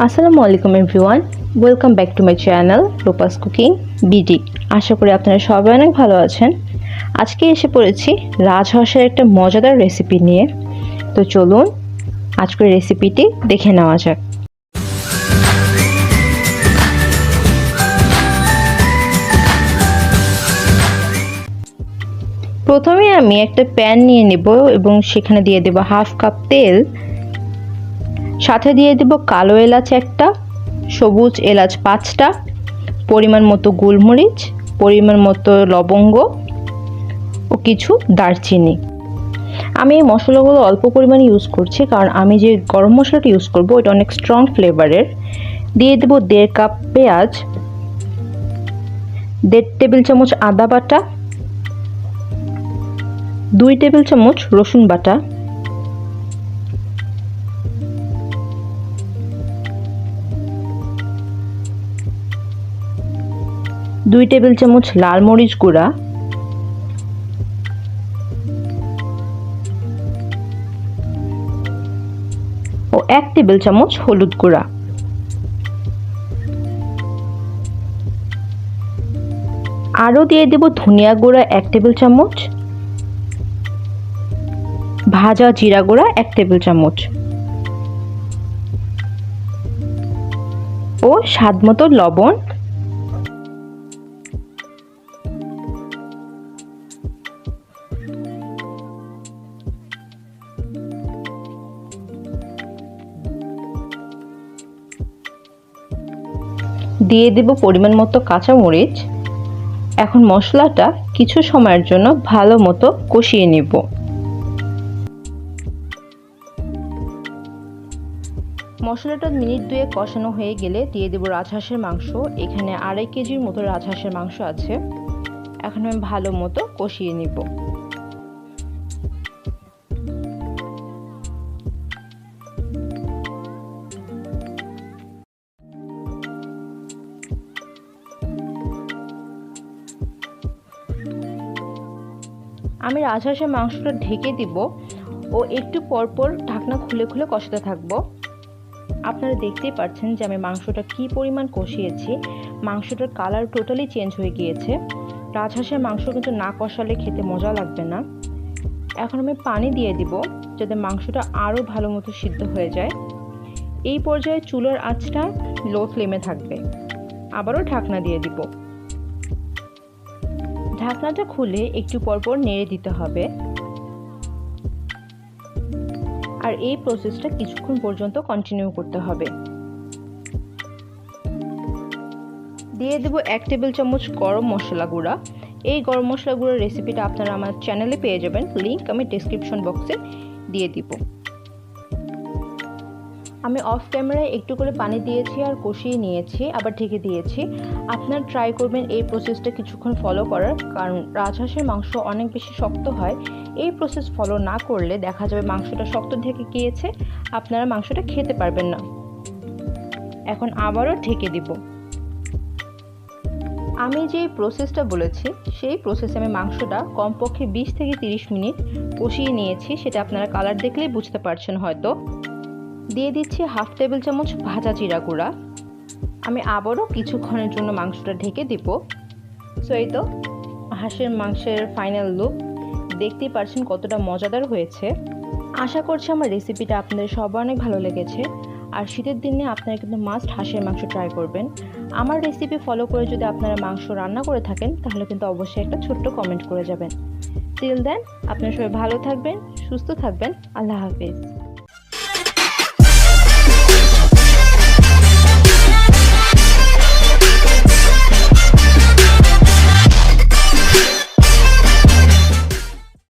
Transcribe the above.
Assalamualaikum everyone, welcome back to my channel Ropa's Cooking BD। আশা করি আপনারা সবাই অনেক ভালো আছেন। আজকে এসে পড়েছি রাজহাঁসের একটা মজাদার রেসিপি নিয়ে। তো চলুন আজকের রেসিপিটি দেখে নেওয়া যাক। প্রথমে আমি একটা প্যান নিয়ে নেব এবং সেখানে দিয়ে দেব হাফ কাপ তেল, সাথে দিয়ে দেব কালো এলাচ একটা, সবুজ এলাচ 5টা, পরিমাণ মতো গোলমরিচ, পরিমাণ মতো লবঙ্গ ও কিছু দারচিনি। আমি এই মশলাগুলো অল্প পরিমাণে ইউজ করছি কারণ আমি যে গরম মশলাটা ইউজ করব এটা অনেক স্ট্রং ফ্লেভারের। দিয়ে দেব 1.5 কাপ পেঁয়াজ, 1.5 টেবিল চামচ আদা বাটা, 2 টেবিল চামচ রসুন বাটা, 2 টেবিল চামচ লাল মরিচ গুঁড়া, ও 1 টেবিল চামচ হলুদ গুঁড়া। আরও দিয়ে দেব ধনিয়া গুঁড়া 1 টেবিল চামচ, ভাজা জিরা গুঁড়া 1 টেবিল চামচ ও স্বাদমতো লবণ। দিয়ে দেব পরিমাণ মতো কাঁচা মরিচ। এখন মশলাটা কিছু সময়ের জন্য ভালো মতো কষিয়ে নেব। মশলাটা মিনিট 2 কষানো হয়ে গেলে দিয়ে দেব রাজহাঁসের মাংস। এখানে 2.5 কেজির মতো রাজহাঁসের মাংস আছে। এখন আমি ভালো মতো কষিয়ে নেব। আমি রাজহাঁসের মাংসটা ঢেকে দিব ও একটু পরপর ঢাকনা খুলে খুলে কষাতে থাকব। আপনারা দেখতেই পাচ্ছেন যে আমি মাংসটা কি পরিমাণ কষিয়েছি। মাংসটার কালার টোটালি চেঞ্জ হয়ে গিয়েছে। রাজহাঁসের মাংস কিন্তু না কষালে খেতে মজা লাগবে না। এখন আমি পানি দিয়ে দিব যাতে মাংসটা আরও ভালো মতো সিদ্ধ হয়ে যায়। এই পর্যায়ে চুলার আঁচটা লো ফ্লেমে থাকবে। আবারও ঢাকনা দিয়ে দিব। ঢাকনাটা খুলে একটু পরপর নেড়ে দিতে হবে। আর এই প্রসেসটা কিছুক্ষণ পর্যন্ত কন্টিনিউ করতে হবে। দিয়ে দেব 1 টেবিল চামচ গরম মশলা গুঁড়া। এই গরম মশলা গুঁড়ার রেসিপিটা আপনারা আমার চ্যানেলে পেয়ে যাবেন, লিংক আমি ডেসক্রিপশন বক্সে দিয়ে দিব। আমি অফ ক্যামেরায় একটু করে পানি দিয়েছি আর কষিয়ে নিয়েছি, আবার ঢেকে দিয়েছি। আপনারা ট্রাই করবেন এই প্রসেসটা কিছুক্ষণ ফলো করার, কারণ রাজহাঁসের মাংস অনেক বেশি শক্ত হয়। এই প্রসেস ফলো না করলে দেখা যাবে মাংসটা শক্ত ঢেকে গিয়েছে, আপনারা মাংসটা খেতে পারবেন না। এখন আবারও ঢেকে দিব। আমি যে প্রসেসটা বলেছি সেই প্রসেসে আমি মাংসটা কমপক্ষে 20 থেকে 30 মিনিট কষিয়ে নিয়েছি। সেটা আপনারা কালার দেখলেই বুঝতে পারছেন হয়তো। দিয়ে দিচ্ছি হাফ টেবিল চামচ ভাজা জিরা গুঁড়া। আমি আবারও কিছুক্ষণের জন্য মাংসটা ঢেকে দিব। সো এই তো হাঁসের মাংসের ফাইনাল লুক। দেখতেই পারছেন কতটা মজাদার হয়েছে। আশা করছি আমার রেসিপিটা আপনাদের সবার অনেক ভালো লেগেছে। আর শীতের দিনে আপনারা কিন্তু মাস্ট হাঁসের মাংস ট্রাই করবেন। আমার রেসিপি ফলো করে যদি আপনারা মাংস রান্না করে থাকেন তাহলে কিন্তু অবশ্যই একটা ছোট্ট কমেন্ট করে যাবেন। টিল দেন আপনারা সবাই ভালো থাকবেন, সুস্থ থাকবেন। আল্লাহ হাফেজ।